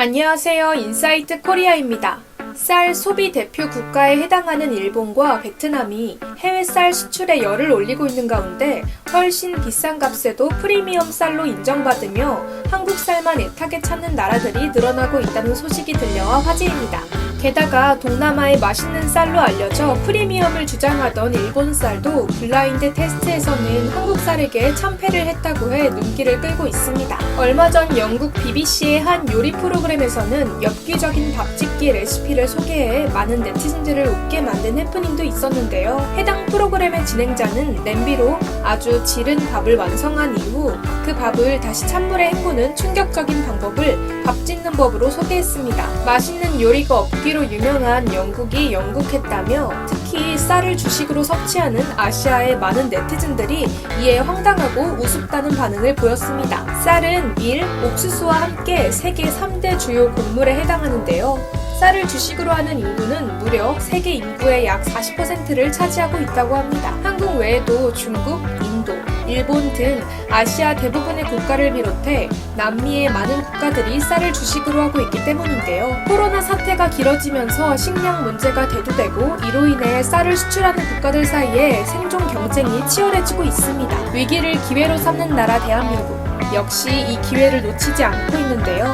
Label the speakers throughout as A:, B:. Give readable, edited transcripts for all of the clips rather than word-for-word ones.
A: 안녕하세요. 인사이트 코리아입니다. 쌀 소비 대표 국가에 해당하는 일본과 베트남이 해외 쌀 수출에 열을 올리고 있는 가운데 훨씬 비싼 값에도 프리미엄 쌀로 인정받으며 한국 쌀만 애타게 찾는 나라들이 늘어나고 있다는 소식이 들려와 화제입니다. 게다가 동남아의 맛있는 쌀로 알려져 프리미엄을 주장하던 일본 쌀도 블라인드 테스트에서는 한국 쌀에게 참패를 했다고 해 눈길을 끌고 있습니다. 얼마 전 영국 BBC의 한 요리 프로그램에서는 엽기적인 밥짓기 레시피를 소개해 많은 네티즌들을 웃게 만든 해프닝도 있었는데요. 해당 프로그램의 진행자는 냄비로 아주 지른 밥을 완성한 이후 그 밥을 다시 찬물에 헹구는 충격적인 방법을 밥 짓는 법으로 소개했습니다. 맛있는 요리가 없기로 유명한 영국이 영국했다며 특히 쌀을 주식으로 섭취하는 아시아의 많은 네티즌들이 이에 황당하고 우습다는 반응을 보였습니다. 쌀은 밀, 옥수수와 함께 세계 3대 주요 곡물에 해당하는데요. 쌀을 주식으로 하는 인구는 무려 세계 인구의 약 40%를 차지하고 있다고 합니다. 한국 외에도 중국, 인도, 일본 등 아시아 대부분의 국가를 비롯해 남미의 많은 국가들이 쌀을 주식으로 하고 있기 때문인데요. 코로나 사태가 길어지면서 식량 문제가 대두되고 이로 인해 쌀을 수출하는 국가들 사이에 생존 경쟁이 치열해지고 있습니다. 위기를 기회로 삼는 나라 대한민국. 역시 이 기회를 놓치지 않고 있는데요.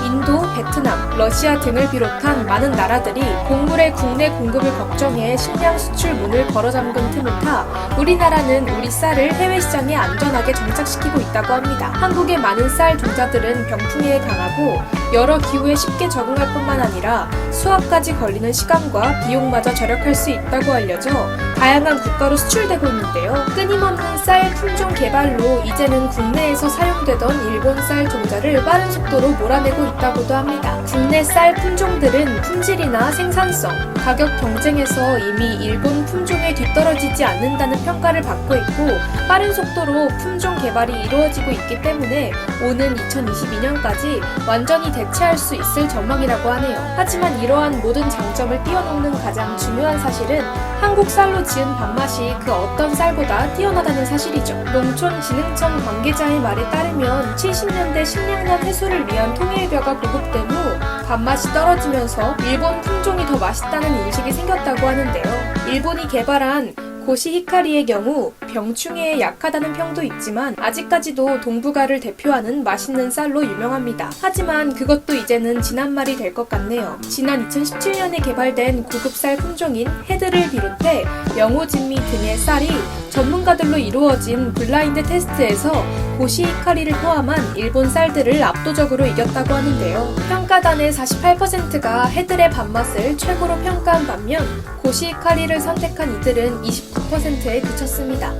A: 인도, 베트남, 러시아 등을 비롯한 많은 나라들이 곡물의 국내 공급을 걱정해 식량 수출 문을 걸어잠근 틈을 타 우리나라는 우리 쌀을 해외 시장에 안전하게 정착시키고 있다고 합니다. 한국의 많은 쌀 종자들은 병풍해에 강하고 여러 기후에 쉽게 적응할 뿐만 아니라 수확까지 걸리는 시간과 비용마저 절약할 수 있다고 알려져 다양한 국가로 수출되고 있는데요. 끊임없는 쌀 품종 개발로 이제는 국내에서 사용되던 일본 쌀 종자를 빠른 속도로 몰아내고 있다고도 합니다. 국내 쌀 품종들은 품질이나 생산성, 가격 경쟁에서 이미 일본 품종에 뒤떨어지지 않는다는 평가를 받고 있고 빠른 속도로 품종 개발이 이루어지고 있기 때문에 오는 2022년까지 완전히 대체할 수 있을 전망이라고 하네요. 하지만 이러한 모든 장점을 뛰어넘는 가장 중요한 사실은 한국 쌀로 지은 밥맛이 그 어떤 쌀보다 뛰어나다는 사실이죠. 농촌진흥청 관계자의 말에 따르면 70년대 식량난 해소를 위한 통일벼가 보급된 후 밥맛이 떨어지면서 일본 품종이 더 맛있다는 인식이 생겼다고 하는데요. 일본이 개발한 고시히카리의 경우 병충해에 약하다는 평도 있지만 아직까지도 동북아를 대표하는 맛있는 쌀로 유명합니다. 하지만 그것도 이제는 지난 말이 될 것 같네요. 지난 2017년에 개발된 고급쌀 품종인 헤드를 비롯해 영호진미 등의 쌀이 전문가들로 이루어진 블라인드 테스트에서 고시히카리를 포함한 일본 쌀들을 압도적으로 이겼다고 하는데요. 평가단의 48%가 헤들의 밥맛을 최고로 평가한 반면 고시히카리를 선택한 이들은 29%에 그쳤습니다.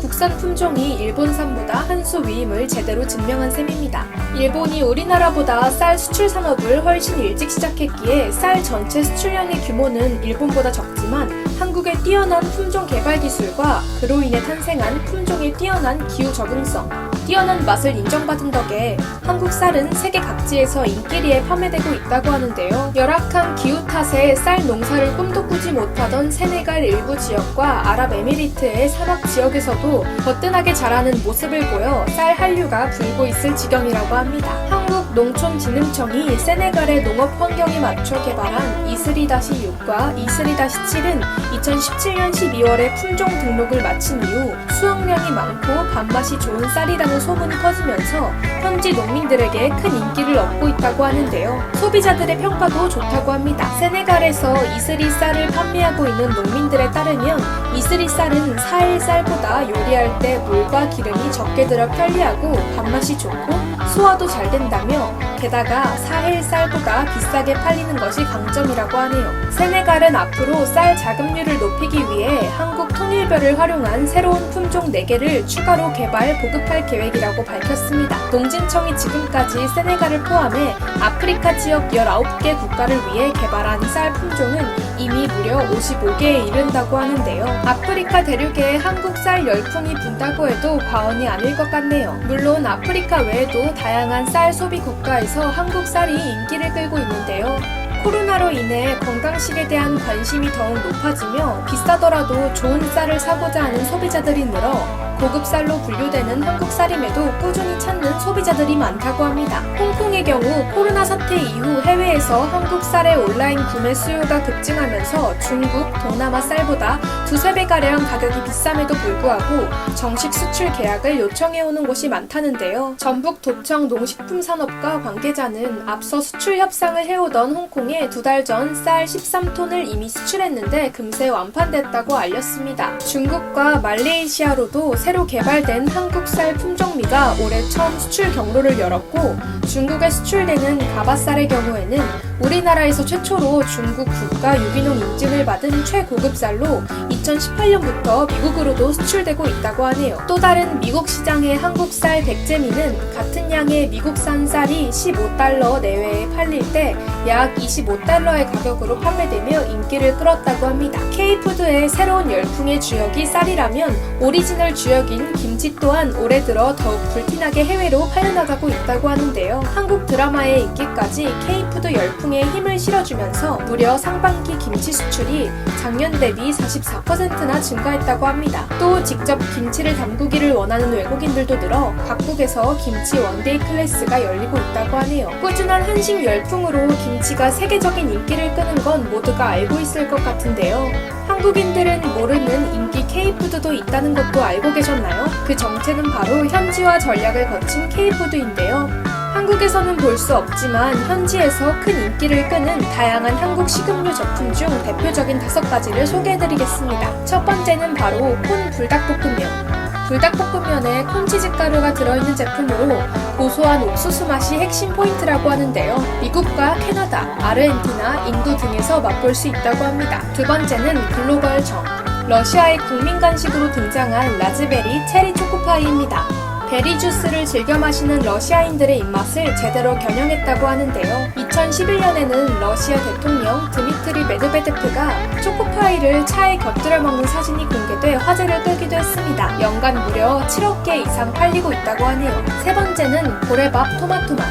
A: 국산 품종이 일본산보다 한 수 위임을 제대로 증명한 셈입니다. 일본이 우리나라보다 쌀 수출 산업을 훨씬 일찍 시작했기에 쌀 전체 수출량의 규모는 일본보다 적지만 한국의 뛰어난 품종 개발 기술과 그로 인해 탄생한 품종의 뛰어난 기후 적응성, 뛰어난 맛을 인정받은 덕에 한국 쌀은 세계 각지에서 인기리에 판매되고 있다고 하는데요. 열악한 기후 탓에 쌀 농사를 꿈도 꾸지 못하던 세네갈 일부 지역과 아랍에미리트의 사막 지역에서도 거뜬하게 자라는 모습을 보여 쌀 한류가 불고 있을 지경이라고 합니다. 한국농촌진흥청이 세네갈의 농업 환경에 맞춰 개발한 이스리-6과 이스리-7은 2017년 12월에 품종 등록을 마친 이후 수확량이 많고 밥맛이 좋은 쌀이라는 소문이 퍼지면서 현지 농민들에게 큰 인기를 얻고 있다고 하는데요. 소비자들의 평가도 좋다고 합니다. 세네갈에서 이스리 쌀을 판매하고 있는 농민들에 따르면 이스리 쌀은 사일 쌀보다 요리할 때 물과 기름이 적게 들어 편리하고 밥맛이 좋고 소화도 잘 된다며 게다가 사일 쌀보다 비싸게 팔리는 것이 강점이라고 하네요. 세네갈은 앞으로 쌀 자급률을 높이기 위해 한국 통일벼를 활용한 새로운 품종 4개를 추가로 개발, 보급할 계획이라고 밝혔습니다. 농진청이 지금까지 세네갈을 포함해 아프리카 지역 19개 국가를 위해 개발한 쌀 품종은 이미 무려 55개에 이른다고 하는데요. 아프리카 대륙에 한국 쌀 열풍이 분다고 해도 과언이 아닐 것 같네요. 물론 아프리카 외에도 다양한 쌀 소비 국가에서 한국 쌀이 인기를 끌고 있는데요. 코로나로 인해 건강식에 대한 관심이 더욱 높아지며 비싸더라도 좋은 쌀을 사고자 하는 소비자들이 늘어 고급 쌀로 분류되는 한국 쌀임에도 꾸준히 찾는 소비자들이 많다고 합니다. 홍콩의 경우 코로나 사태 이후 해외에서 한국 쌀의 온라인 구매 수요가 급증하면서 중국, 동남아 쌀보다 두세 배가량 가격이 비쌈에도 불구하고 정식 수출 계약을 요청해오는 곳이 많다는데요. 전북도청 농식품산업과 관계자는 앞서 수출 협상을 해오던 홍콩에 2달 전 쌀 13톤을 이미 수출했는데 금세 완판됐다고 알렸습니다. 중국과 말레이시아로도 새로 개발된 한국 쌀 품종미가 올해 처음 수출 경로를 열었고 중국에 수출되는 가바쌀의 경우에는 우리나라에서 최초로 중국 국가 유기농 인증을 받은 최고급 쌀로 2018년부터 미국으로도 수출되고 있다고 하네요. 또 다른 미국 시장의 한국 쌀 백제미는 같은 양의 미국산 쌀이 15달러 내외에 팔릴 때 약 25달러의 가격으로 판매되며 인기를 끌었다고 합니다. K푸드의 새로운 열풍의 주역이 쌀이라면 오리지널 주역인 김치 또한 올해 들어 더욱 불티나게 해외로 팔려나가고 있다고 하는데요. 한국 드라마의 인기까지 K푸드 열풍에 힘을 실어주면서 무려 상반기 김치 수출이 작년 대비 44%나 증가했다고 합니다. 또 직접 김치를 담그기를 원하는 외국인들도 늘어 각국에서 김치 원데이 클래스가 열리고 있다고 하네요. 꾸준한 한식 열풍으로 김치가 세계적인 인기를 끄는 건 모두가 알고 있을 것 같은데요. 한국인들은 모르는 인기 K푸드도 있다는 것도 알고 계셨나요? 그 정체는 바로 현지화 전략을 거친 K푸드인데요. 한국에서는 볼 수 없지만 현지에서 큰 인기를 끄는 다양한 한국 식음료 제품 중 대표적인 5가지를 소개해드리겠습니다. 첫 번째는 바로 콘 불닭볶음면. 불닭볶음면에 콘치즈 가루가 들어있는 제품으로 고소한 옥수수 맛이 핵심 포인트라고 하는데요. 미국과 캐나다, 아르헨티나, 인도 등에서 맛볼 수 있다고 합니다. 두 번째는 글로벌 정. 러시아의 국민 간식으로 등장한 라즈베리 체리 초코파이입니다. 베리 주스를 즐겨 마시는 러시아인들의 입맛을 제대로 겨냥했다고 하는데요. 2011년에는 러시아 대통령 드미트리 메드베데프가 초코파이를 차에 곁들여 먹는 사진이 공개돼 화제를 끌기도 했습니다. 연간 무려 7억 개 이상 팔리고 있다고 하네요. 세 번째는 고래밥 토마토맛.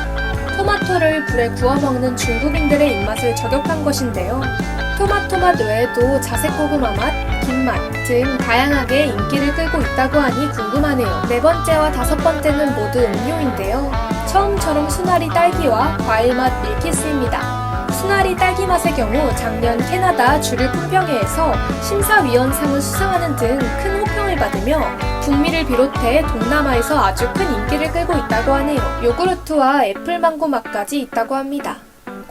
A: 토마토를 불에 구워 먹는 중국인들의 입맛을 저격한 것인데요. 토마토맛 외에도 자색 고구마 맛, 김맛 등 다양하게 인기를 끌고 있다고 하니 궁금하네요. 네 번째와 다섯 번째는 모두 음료인데요. 처음처럼 수나리 딸기와 과일맛 밀키스입니다. 수나리 딸기 맛의 경우 작년 캐나다 주류 품평회에서 심사위원상을 수상하는 등 큰 호평을 받으며 북미를 비롯해 동남아에서 아주 큰 인기를 끌고 있다고 하네요. 요구르트와 애플망고 맛까지 있다고 합니다.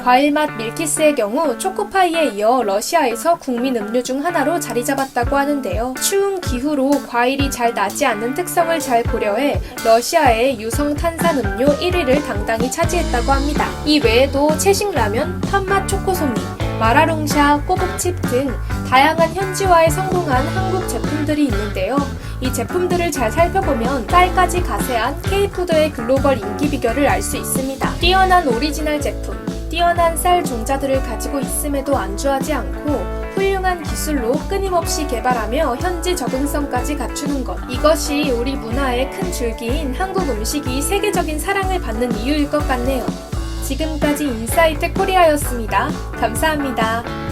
A: 과일맛 밀키스의 경우 초코파이에 이어 러시아에서 국민 음료 중 하나로 자리 잡았다고 하는데요. 추운 기후로 과일이 잘 나지 않는 특성을 잘 고려해 러시아의 유성 탄산 음료 1위를 당당히 차지했다고 합니다. 이 외에도 채식라면, 팥맛 초코송이, 마라롱샤, 꼬북칩 등 다양한 현지화에 성공한 한국 제품들이 있는데요. 이 제품들을 잘 살펴보면 쌀까지 가세한 K푸드의 글로벌 인기 비결을 알 수 있습니다. 뛰어난 오리지널 제품, 뛰어난 쌀 종자들을 가지고 있음에도 안주하지 않고 훌륭한 기술로 끊임없이 개발하며 현지 적응성까지 갖추는 것. 이것이 우리 문화의 큰 줄기인 한국 음식이 세계적인 사랑을 받는 이유일 것 같네요. 지금까지 인사이트 코리아였습니다. 감사합니다.